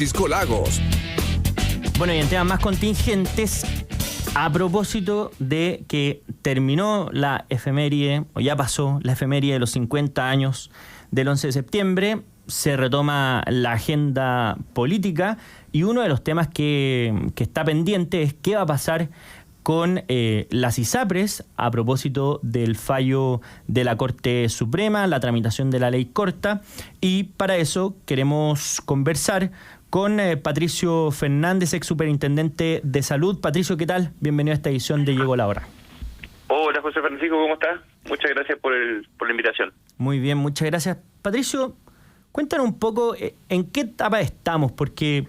Francisco Lagos. Bueno, y en temas más contingentes, a propósito de que terminó la efeméride, o ya pasó la efeméride de los 50 años del 11 de septiembre, se retoma la agenda política y uno de los temas que está pendiente es qué va a pasar con las ISAPRES a propósito del fallo de la Corte Suprema, la tramitación de la ley corta, y para eso queremos conversar con Patricio Fernández, ex superintendente de salud. Patricio, ¿qué tal? Bienvenido a esta edición de Llegó la Hora. Hola, José Francisco, ¿cómo estás? Muchas gracias por la invitación. Muy bien, muchas gracias. Patricio, cuéntanos un poco en qué etapa estamos, porque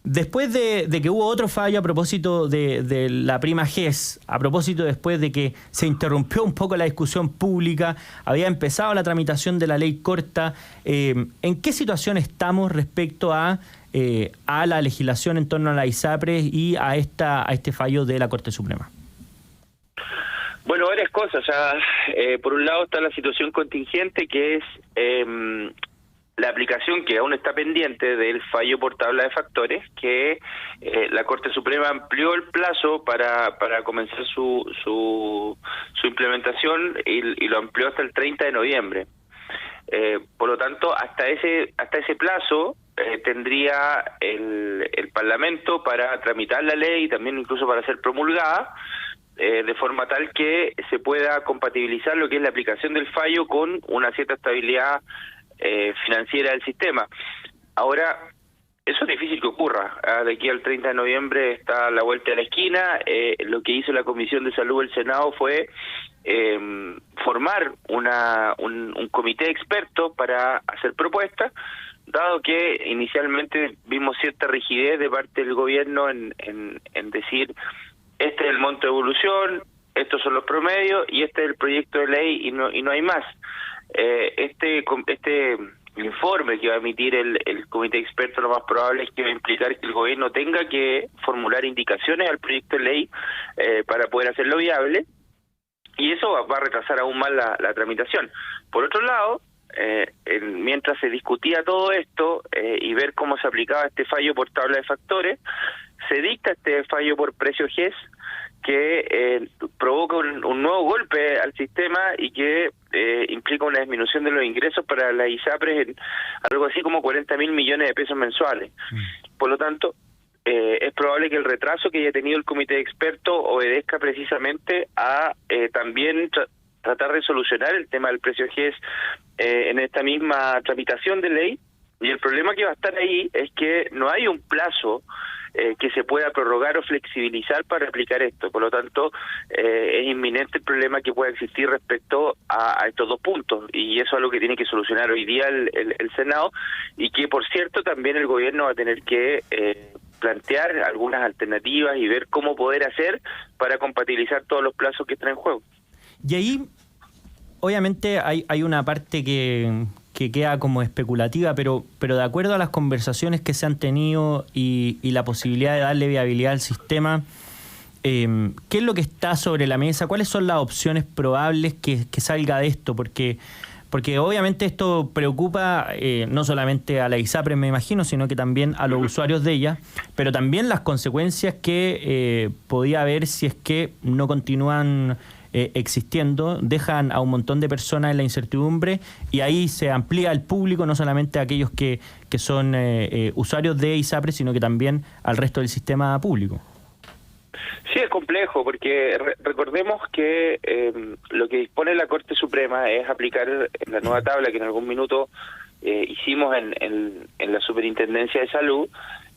después de que hubo otro fallo a propósito de la prima GES, a propósito después de que se interrumpió un poco la discusión pública, había empezado la tramitación de la ley corta, ¿en qué situación estamos respecto a la legislación en torno a la ISAPRES y a este fallo de la Corte Suprema? Bueno, varias cosas. Por un lado está la situación contingente, que es la aplicación que aún está pendiente del fallo por tabla de factores, que la Corte Suprema amplió el plazo para comenzar su implementación y lo amplió hasta el 30 de noviembre. Por lo tanto, hasta ese plazo tendría el Parlamento para tramitar la ley y también incluso para ser promulgada, de forma tal que se pueda compatibilizar lo que es la aplicación del fallo con una cierta estabilidad financiera del sistema. Ahora, eso es difícil que ocurra. De aquí al 30 de noviembre está a la vuelta de la esquina. Lo que hizo la Comisión de Salud del Senado fue formar un comité de expertos para hacer propuestas, dado que inicialmente vimos cierta rigidez de parte del gobierno en decir, este es el monto de evolución, estos son los promedios y este es el proyecto de ley y no hay más. Este informe que va a emitir el comité de expertos, lo más probable es que va a implicar que el gobierno tenga que formular indicaciones al proyecto de ley para poder hacerlo viable, y eso va a retrasar aún más la tramitación. Por otro lado, mientras se discutía todo esto y ver cómo se aplicaba este fallo por tabla de factores, se dicta este fallo por precio GES, que provoca un nuevo golpe al sistema y que implica una disminución de los ingresos para las ISAPRES en algo así como 40.000 millones de pesos mensuales. Por lo tanto, es probable que el retraso que haya tenido el comité de expertos obedezca precisamente a también tratar de solucionar el tema del precio GES en esta misma tramitación de ley, y el problema que va a estar ahí es que no hay un plazo que se pueda prorrogar o flexibilizar para aplicar esto. Por lo tanto, es inminente el problema que pueda existir respecto a estos dos puntos, y eso es algo que tiene que solucionar hoy día el Senado, y que, por cierto, también el gobierno va a tener que plantear algunas alternativas y ver cómo poder hacer para compatibilizar todos los plazos que están en juego. Y ahí, obviamente, hay una parte que queda como especulativa, pero de acuerdo a las conversaciones que se han tenido y la posibilidad de darle viabilidad al sistema, ¿qué es lo que está sobre la mesa? ¿Cuáles son las opciones probables que salga de esto? Porque obviamente esto preocupa no solamente a la ISAPRES, me imagino, sino que también a los usuarios de ella, pero también las consecuencias que podía haber si es que no continúan existiendo, dejan a un montón de personas en la incertidumbre, y ahí se amplía el público, no solamente a aquellos que son usuarios de ISAPRES, sino que también al resto del sistema público. Sí, es complejo, porque recordemos que lo que dispone la Corte Suprema es aplicar la nueva tabla que en algún minuto hicimos en la Superintendencia de Salud,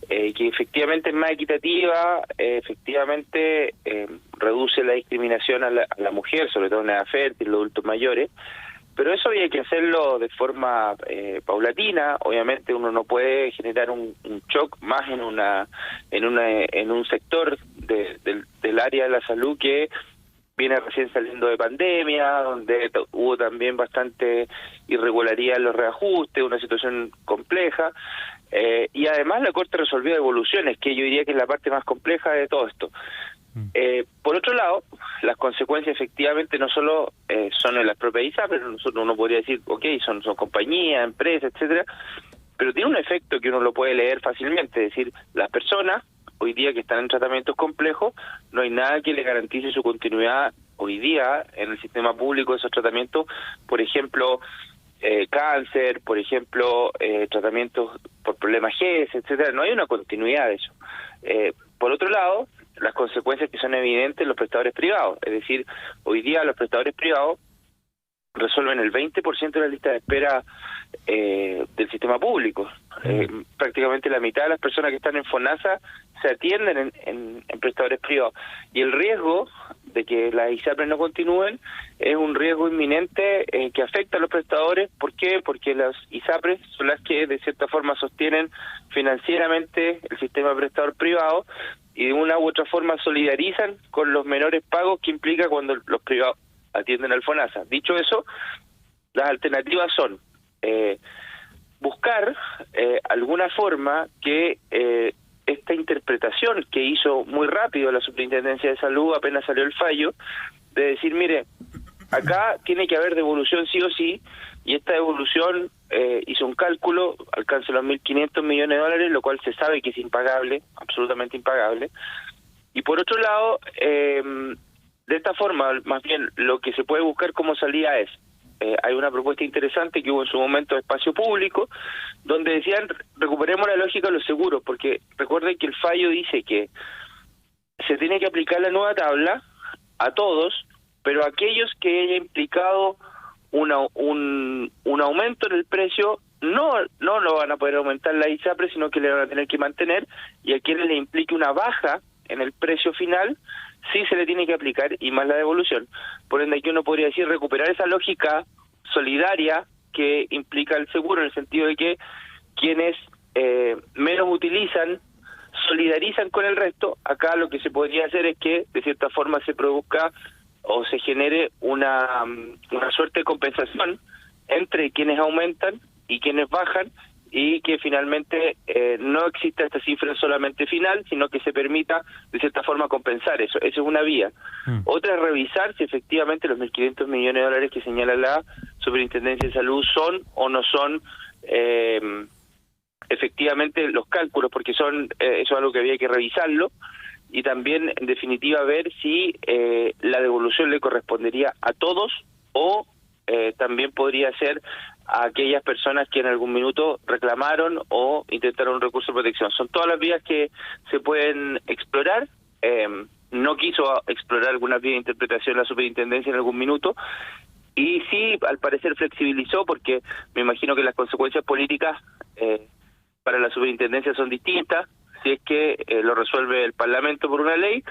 que efectivamente es más equitativa, efectivamente reduce la discriminación a la mujer, sobre todo en la edad fértil, los adultos mayores, pero eso había que hacerlo de forma paulatina. Obviamente uno no puede generar un shock más en un sector del área de la salud que viene recién saliendo de pandemia, donde hubo también bastante irregularidad en los reajustes, una situación compleja, y además la Corte resolvió devoluciones, que yo diría que es la parte más compleja de todo esto. Por otro lado, las consecuencias efectivamente no solo son en las propias ISAPRES, pero uno podría decir, son compañías, empresas, etcétera, pero tiene un efecto que uno lo puede leer fácilmente, es decir, las personas hoy día que están en tratamientos complejos, no hay nada que les garantice su continuidad hoy día en el sistema público de esos tratamientos, por ejemplo, cáncer, por ejemplo, tratamientos por problemas GES, etcétera. No hay una continuidad de eso. Por otro lado, las consecuencias que son evidentes en los prestadores privados, es decir, hoy día los prestadores privados resuelven el 20% de la lista de espera del sistema público. Prácticamente la mitad de las personas que están en FONASA se atienden en prestadores privados. Y el riesgo de que las ISAPRES no continúen es un riesgo inminente que afecta a los prestadores. ¿Por qué? Porque las ISAPRES son las que de cierta forma sostienen financieramente el sistema de prestador privado y de una u otra forma solidarizan con los menores pagos que implica cuando los privados atienden al FONASA. Dicho eso, las alternativas son buscar alguna forma que esta interpretación que hizo muy rápido la Superintendencia de Salud apenas salió el fallo, de decir, mire, acá tiene que haber devolución sí o sí, y esta devolución hizo un cálculo, alcanza los 1.500 millones de dólares, lo cual se sabe que es impagable, absolutamente impagable. Y por otro lado, de esta forma, más bien, lo que se puede buscar como salida es, hay una propuesta interesante que hubo en su momento de Espacio Público, donde decían, recuperemos la lógica de los seguros, porque recuerden que el fallo dice que se tiene que aplicar la nueva tabla a todos, pero a aquellos que haya implicado un aumento en el precio, no lo van a poder aumentar la ISAPRE, sino que le van a tener que mantener, y a quienes le implique una baja en el precio final, sí se le tiene que aplicar, y más la devolución. Por ende, aquí uno podría decir recuperar esa lógica solidaria que implica el seguro, en el sentido de que quienes menos utilizan solidarizan con el resto. Acá lo que se podría hacer es que de cierta forma se produzca o se genere una suerte de compensación entre quienes aumentan y quienes bajan, y que finalmente no exista esta cifra solamente final, sino que se permita de cierta forma compensar eso. Esa es una vía. Otra es revisar si efectivamente los 1.500 millones de dólares que señala la Superintendencia de Salud son o no son efectivamente los cálculos, porque eso es algo que había que revisarlo, y también en definitiva ver si la devolución le correspondería a todos o también podría ser a aquellas personas que en algún minuto reclamaron o intentaron un recurso de protección. Son todas las vías que se pueden explorar. No quiso explorar alguna vía de interpretación la Superintendencia en algún minuto, y sí, al parecer flexibilizó, porque me imagino que las consecuencias políticas para la Superintendencia son distintas, si es que lo resuelve el Parlamento por una ley,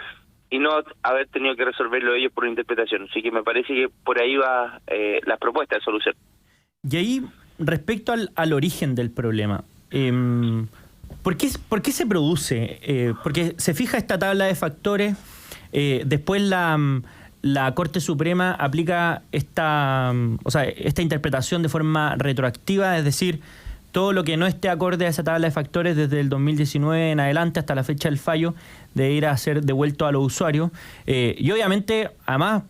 y no haber tenido que resolverlo ellos por una interpretación. Así que me parece que por ahí va la propuesta de solución. Y ahí, respecto al origen del problema, ¿por qué se produce? Porque se fija esta tabla de factores, después la Corte Suprema aplica esta interpretación de forma retroactiva, es decir, todo lo que no esté acorde a esa tabla de factores desde el 2019 en adelante hasta la fecha del fallo debe ir a ser devuelto a los usuarios. Y obviamente, además,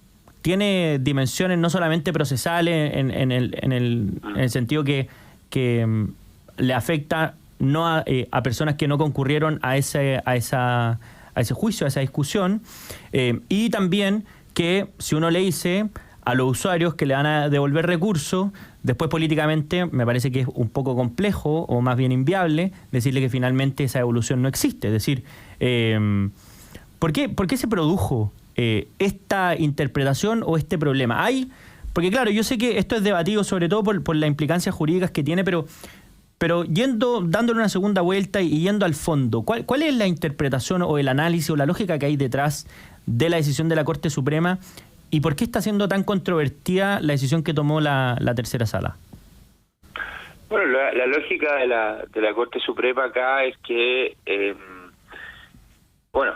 tiene dimensiones no solamente procesales en el sentido que le afecta no a personas que no concurrieron a ese juicio, a esa discusión, y también que si uno le dice a los usuarios que le van a devolver recursos, después políticamente me parece que es un poco complejo o más bien inviable decirle que finalmente esa devolución no existe. Es decir, ¿por qué se produjo esta interpretación o este problema? Porque claro, yo sé que esto es debatido sobre todo por las implicancias jurídicas que tiene, pero dándole una segunda vuelta y yendo al fondo, ¿cuál es la interpretación o el análisis o la lógica que hay detrás de la decisión de la Corte Suprema? ¿Y por qué está siendo tan controvertida la decisión que tomó la tercera sala? Bueno, la lógica de la Corte Suprema acá es que,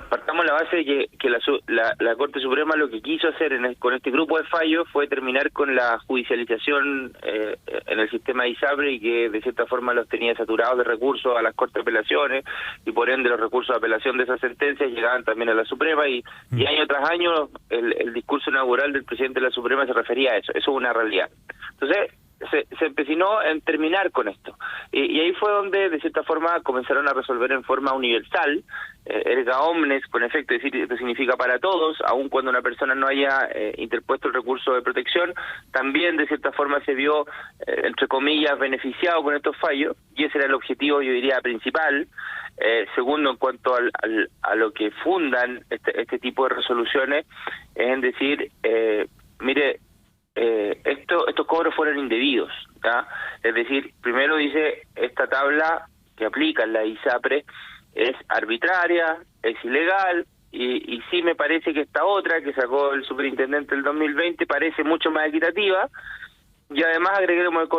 partamos de la base de que la Corte Suprema lo que quiso hacer con este grupo de fallos fue terminar con la judicialización en el sistema de ISAPRE, y que de cierta forma los tenía saturados de recursos a las Cortes de Apelaciones, y por ende los recursos de apelación de esas sentencias llegaban también a la Suprema, y año tras año el discurso inaugural del presidente de la Suprema se refería a eso. Eso es una realidad. Entonces, se empecinó en terminar con esto. Y ahí fue donde, de cierta forma, comenzaron a resolver en forma universal, erga omnes, con efecto, es decir, esto significa para todos, aun cuando una persona no haya interpuesto el recurso de protección, también, de cierta forma, se vio, entre comillas, beneficiado con estos fallos, y ese era el objetivo, yo diría, principal. Segundo, en cuanto a lo que fundan este tipo de resoluciones, es en decir, mire, estos cobros fueron indebidos, ¿tá? Es decir, primero dice, esta tabla que aplica la ISAPRE es arbitraria, es ilegal, y sí me parece que esta otra que sacó el superintendente del 2020 parece mucho más equitativa, y además agreguemos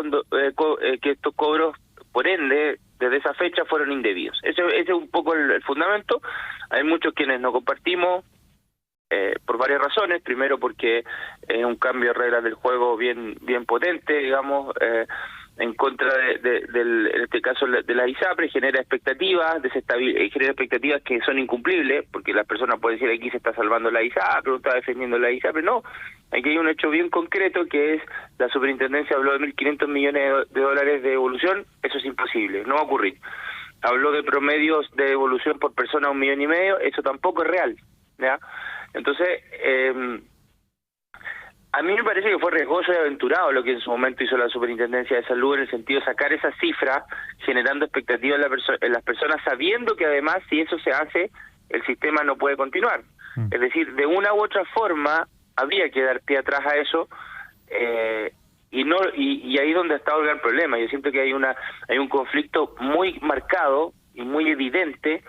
que estos cobros, por ende, desde esa fecha fueron indebidos. Ese es un poco el fundamento. Hay muchos quienes no compartimos, por varias razones. Primero, porque es un cambio de reglas del juego bien potente, digamos, en contra en este caso de la ISAPRE, genera expectativas, genera expectativas que son incumplibles, porque las personas pueden decir, aquí se está salvando la ISAPRE, está defendiendo la ISAPRE. No, aquí hay un hecho bien concreto, que es, la superintendencia habló de 1.500 millones de dólares de devolución. Eso es imposible, no va a ocurrir. Habló de promedios de devolución por persona 1,5 millones, eso tampoco es real, ¿ya? Entonces, a mí me parece que fue riesgoso y aventurado lo que en su momento hizo la Superintendencia de Salud, en el sentido de sacar esa cifra, generando expectativas en las personas, sabiendo que además, si eso se hace, el sistema no puede continuar. Es decir, de una u otra forma, habría que dar pie atrás a eso, y ahí es donde está el gran problema. Yo siento que hay un conflicto muy marcado y muy evidente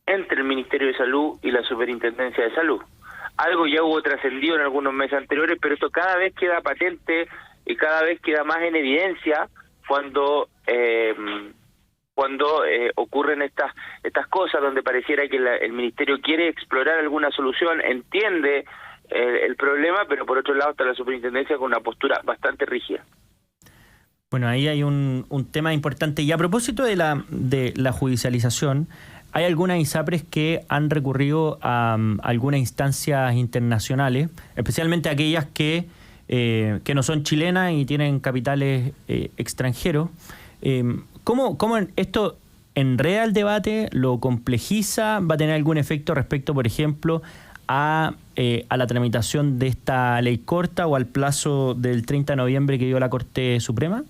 entre el Ministerio de Salud y la Superintendencia de Salud. Algo ya hubo trascendido en algunos meses anteriores, pero esto cada vez queda patente y cada vez queda más en evidencia cuando ocurren estas cosas, donde pareciera que el Ministerio quiere explorar alguna solución, entiende el problema, pero por otro lado está la Superintendencia con una postura bastante rígida. Bueno, ahí hay un tema importante. Y a propósito de la judicialización, hay algunas ISAPRES que han recurrido a algunas instancias internacionales, especialmente aquellas que no son chilenas y tienen capitales extranjeros. ¿Cómo esto enreda el debate, lo complejiza? ¿Va a tener algún efecto respecto, por ejemplo, a la tramitación de esta ley corta o al plazo del 30 de noviembre que dio la Corte Suprema?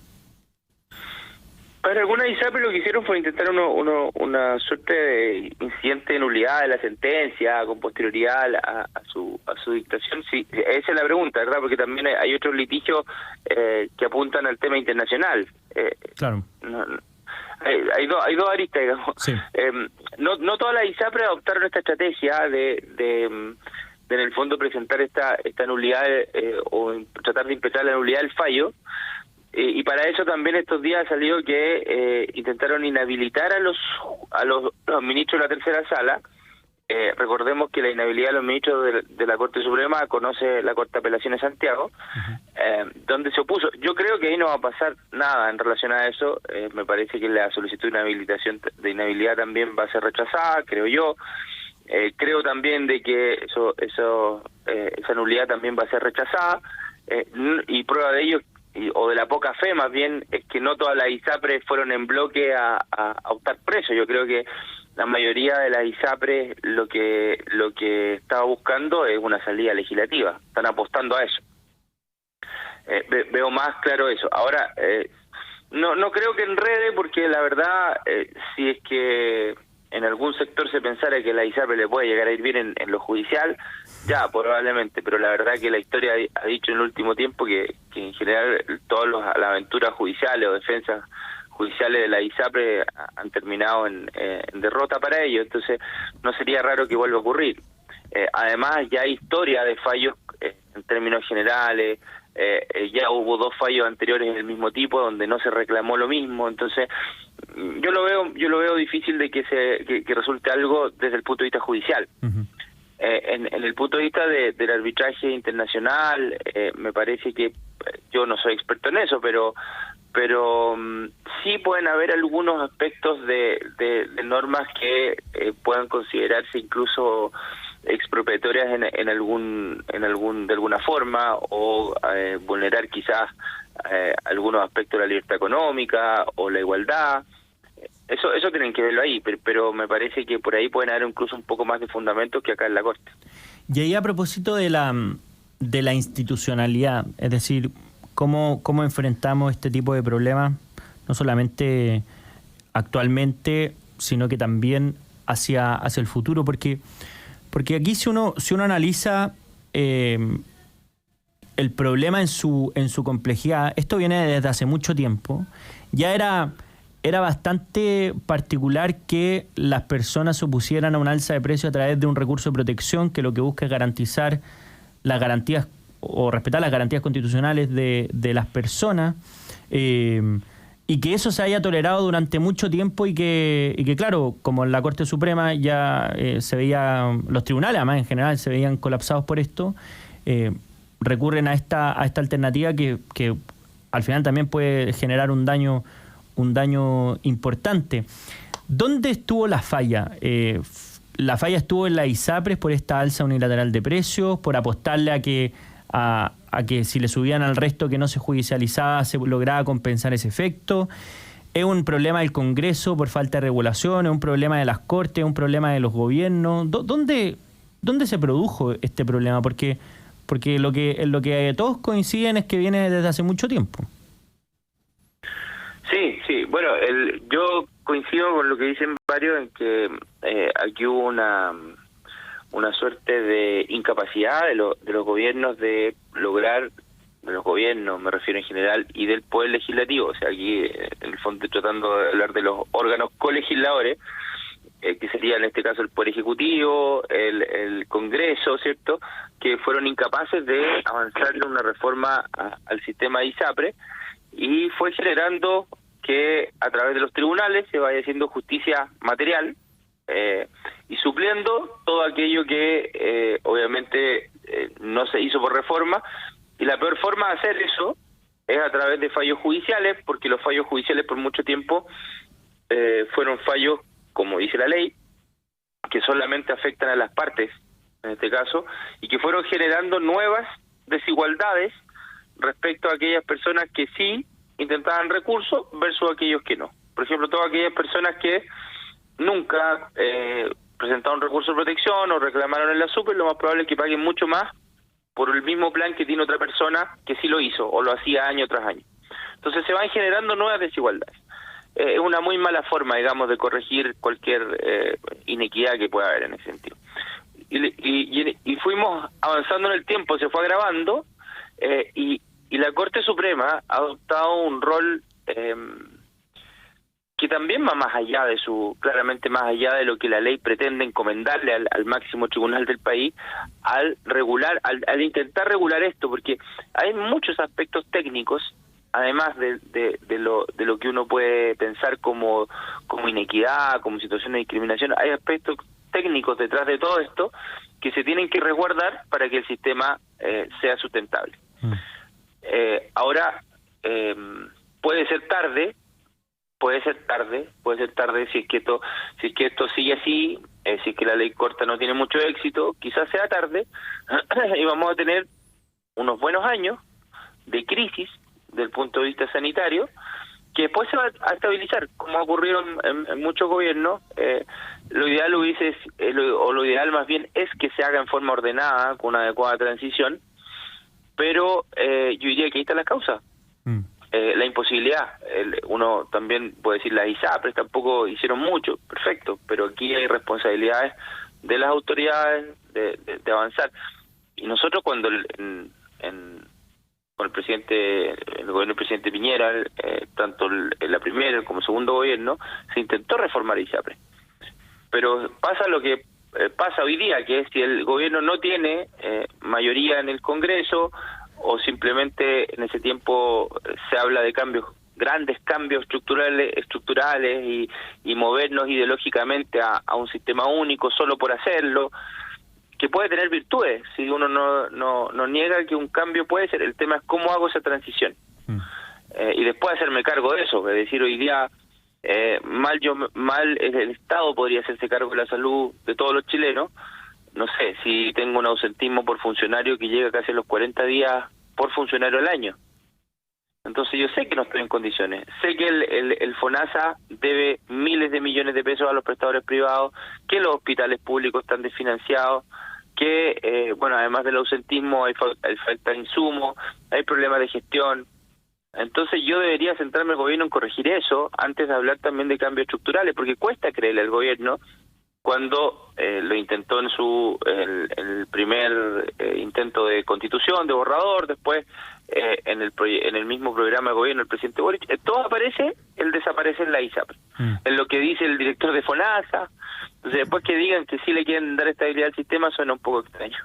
Para algunas ISAPRES lo que hicieron fue intentar una suerte de incidente de nulidad de la sentencia con posterioridad a su dictación. Sí, esa es la pregunta, ¿verdad? Porque también hay otros litigios que apuntan al tema internacional. Claro. Hay dos aristas, digamos. Sí. No todas las ISAPRES adoptaron esta estrategia de en el fondo presentar esta nulidad o tratar de impetar la nulidad del fallo. Y para eso también estos días ha salido que intentaron inhabilitar a los ministros de la tercera sala. Recordemos que la inhabilidad de los ministros de la Corte Suprema conoce la Corte de Apelaciones de Santiago, donde se opuso. Yo creo que ahí no va a pasar nada en relación a eso. Me parece que la solicitud de inhabilidad también va a ser rechazada, creo yo. Creo también de que esa nulidad también va a ser rechazada, y prueba de ello, o de la poca fe más bien, es que no todas las ISAPRES fueron en bloque a optar por eso. Yo creo que la mayoría de las ISAPRES lo que estaba buscando es una salida legislativa, están apostando a eso. Veo más claro eso. Ahora, no creo que enrede, porque la verdad, si es que en algún sector se pensara que la ISAPRE le puede llegar a ir bien en lo judicial, ya, probablemente, pero la verdad que la historia ha dicho en el último tiempo que en general todas las aventuras judiciales o defensas judiciales de la ISAPRE han terminado en derrota para ellos. Entonces no sería raro que vuelva a ocurrir. Además, ya hay historia de fallos en términos generales. Ya hubo 2 fallos anteriores del mismo tipo donde no se reclamó lo mismo. Entonces yo lo veo difícil de que resulte algo desde el punto de vista judicial. En el punto de vista del arbitraje internacional, me parece que, yo no soy experto en eso, pero sí pueden haber algunos aspectos de normas que puedan considerarse incluso expropiatorias de alguna forma, o vulnerar quizás algunos aspectos de la libertad económica o la igualdad. Eso tienen que verlo ahí, pero me parece que por ahí pueden haber incluso un poco más de fundamentos que acá en la Corte. Y ahí a propósito de la institucionalidad, es decir, cómo enfrentamos este tipo de problemas, no solamente actualmente, sino que también hacia el futuro, porque aquí si uno analiza el problema en su complejidad, esto viene desde hace mucho tiempo. Ya era bastante particular que las personas se opusieran a un alza de precio a través de un recurso de protección que lo que busca es garantizar las garantías o respetar las garantías constitucionales de las personas, y que eso se haya tolerado durante mucho tiempo y que claro, como en la Corte Suprema ya se veía, los tribunales además en general se veían colapsados por esto, recurren a esta alternativa que al final también puede generar un daño importante. ¿Dónde estuvo la falla? La falla estuvo en la ISAPRES por esta alza unilateral de precios, por apostarle a que si le subían al resto que no se judicializaba se lograba compensar ese efecto. Es un problema del Congreso por falta de regulación, es un problema de las Cortes, es un problema de los gobiernos. ¿Dónde se produjo este problema? Porque en lo que todos coinciden es que viene desde hace mucho tiempo. Sí, bueno, yo coincido con lo que dicen varios en que aquí hubo una suerte de incapacidad de los gobiernos de lograr, de los gobiernos me refiero en general, y del Poder Legislativo, o sea, aquí en el fondo estoy tratando de hablar de los órganos colegisladores, que sería en este caso el Poder Ejecutivo, el Congreso, ¿cierto?, que fueron incapaces de avanzar en una reforma al sistema de ISAPRE, y fue generando que a través de los tribunales se vaya haciendo justicia material y supliendo todo aquello que obviamente no se hizo por reforma, y la peor forma de hacer eso es a través de fallos judiciales, porque los fallos judiciales por mucho tiempo fueron fallos, como dice la ley, que solamente afectan a las partes, en este caso, y que fueron generando nuevas desigualdades respecto a aquellas personas que sí intentaban recursos versus aquellos que no. Por ejemplo, todas aquellas personas que nunca presentaron recurso de protección o reclamaron en la SUPE, lo más probable es que paguen mucho más por el mismo plan que tiene otra persona que sí lo hizo o lo hacía año tras año. Entonces se van generando nuevas desigualdades. Es una muy mala forma, digamos, de corregir cualquier inequidad que pueda haber en ese sentido. Y fuimos avanzando en el tiempo, se fue agravando, y la Corte Suprema ha adoptado un rol que también va más allá de claramente más allá de lo que la ley pretende encomendarle al máximo tribunal del país, al intentar regular esto, porque hay muchos aspectos técnicos, además de lo que uno puede pensar como inequidad, como situación de discriminación. Hay aspectos técnicos detrás de todo esto que se tienen que resguardar para que el sistema sea sustentable. Ahora puede ser tarde si es que esto sigue así, si es que la ley corta no tiene mucho éxito, quizás sea tarde y vamos a tener unos buenos años de crisis del punto de vista sanitario, que después se va a estabilizar, como ha ocurrido en muchos gobiernos. Lo ideal más bien es que se haga en forma ordenada, con una adecuada transición, pero yo diría que ahí está la causa. La imposibilidad. Uno también puede decir, las ISAPRES tampoco hicieron mucho, perfecto, pero aquí hay responsabilidades de las autoridades de avanzar. Y nosotros cuando con el gobierno del presidente Piñera, tanto en la primera como segundo gobierno, se intentó reformar ISAPRES. Pero pasa lo que pasa hoy día, que es si el gobierno no tiene mayoría en el Congreso, o simplemente en ese tiempo se habla de grandes cambios estructurales y movernos ideológicamente a un sistema único solo por hacerlo, que puede tener virtudes, si uno no niega que un cambio puede ser. El tema es cómo hago esa transición. Y después hacerme cargo de eso, es decir, hoy día el Estado podría hacerse cargo de la salud de todos los chilenos. No sé, si tengo un ausentismo por funcionario que llega casi a los 40 días por funcionario al año. Entonces yo sé que no estoy en condiciones. Sé que el FONASA debe miles de millones de pesos a los prestadores privados, que los hospitales públicos están desfinanciados, que, bueno, además del ausentismo hay falta de insumos, hay problemas de gestión. Entonces yo debería centrarme el gobierno en corregir eso antes de hablar también de cambios estructurales, porque cuesta creerle al gobierno cuando lo intentó en el primer intento de constitución, de borrador, después en el mismo programa de gobierno del presidente Boric, todo aparece, él desaparece en la ISAPRE, en lo que dice el director de FONASA. Entonces después que digan que sí le quieren dar estabilidad al sistema suena un poco extraño.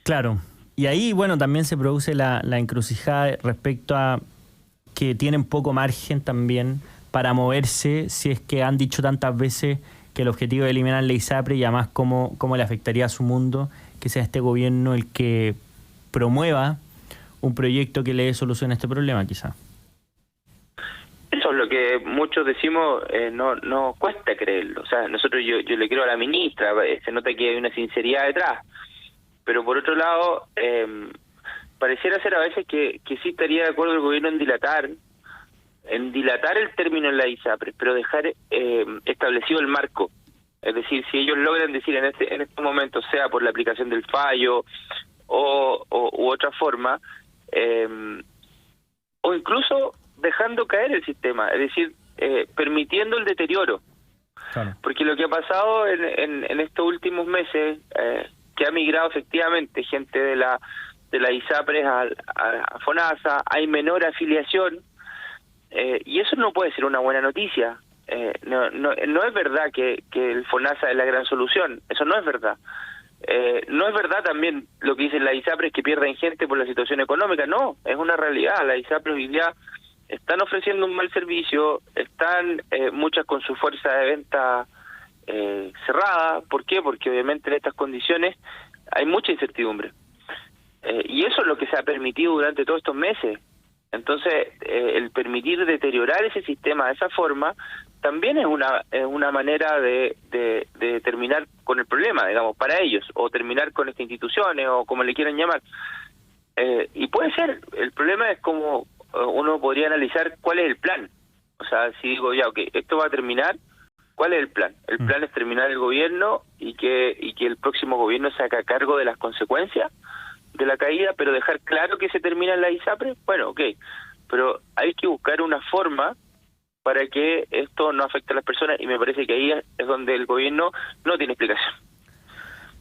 Claro, y ahí, bueno, también se produce la encrucijada respecto a que tienen poco margen también para moverse, si es que han dicho tantas veces que el objetivo es eliminar la ISAPRE, y además cómo le afectaría a su mundo que sea este gobierno el que promueva un proyecto que le dé solución a este problema, quizá. Eso es lo que muchos decimos, no cuesta creerlo. O sea, nosotros yo le creo a la ministra, se nota que hay una sinceridad detrás, pero por otro lado, pareciera ser a veces que sí estaría de acuerdo el gobierno en dilatar el término en la ISAPRE, pero dejar establecido el marco. Es decir, si ellos logran decir en este momento, sea por la aplicación del fallo u otra forma, o incluso dejando caer el sistema, es decir, permitiendo el deterioro. Claro. Porque lo que ha pasado en estos últimos meses, que ha migrado efectivamente gente de la ISAPRE a FONASA, hay menor afiliación, y eso no puede ser una buena noticia. No es verdad que el FONASA es la gran solución, eso no es verdad. No es verdad también lo que dicen las ISAPRES, que pierden gente por la situación económica. No, es una realidad. Las ISAPRES hoy día están ofreciendo un mal servicio, están muchas con su fuerza de venta cerrada. ¿Por qué? Porque obviamente en estas condiciones hay mucha incertidumbre, y eso es lo que se ha permitido durante todos estos meses. Entonces, el permitir deteriorar ese sistema de esa forma también es una manera de terminar con el problema, digamos, para ellos, o terminar con estas instituciones, o como le quieran llamar. Y puede ser, el problema es como uno podría analizar cuál es el plan. O sea, si digo ya, ok, esto va a terminar, ¿cuál es el plan? El plan es terminar el gobierno y que el próximo gobierno se haga cargo de las consecuencias de la caída, pero dejar claro que se termina en la ISAPRE. Bueno, ok, pero hay que buscar una forma para que esto no afecte a las personas, y me parece que ahí es donde el gobierno no tiene explicación.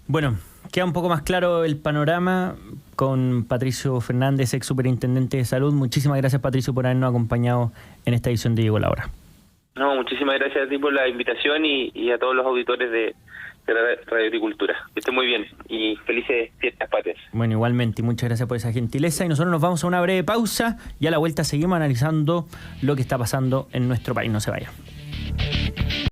Bueno, queda un poco más claro el panorama con Patricio Fernández, ex superintendente de salud. Muchísimas gracias, Patricio, por habernos acompañado en esta edición de Llegó la Hora. No, muchísimas gracias a ti por la invitación y a todos los auditores de Radio Agricultura. Que estén muy bien y felices fiestas patrias. Bueno, igualmente, y muchas gracias por esa gentileza. Y nosotros nos vamos a una breve pausa y a la vuelta seguimos analizando lo que está pasando en nuestro país. No se vayan.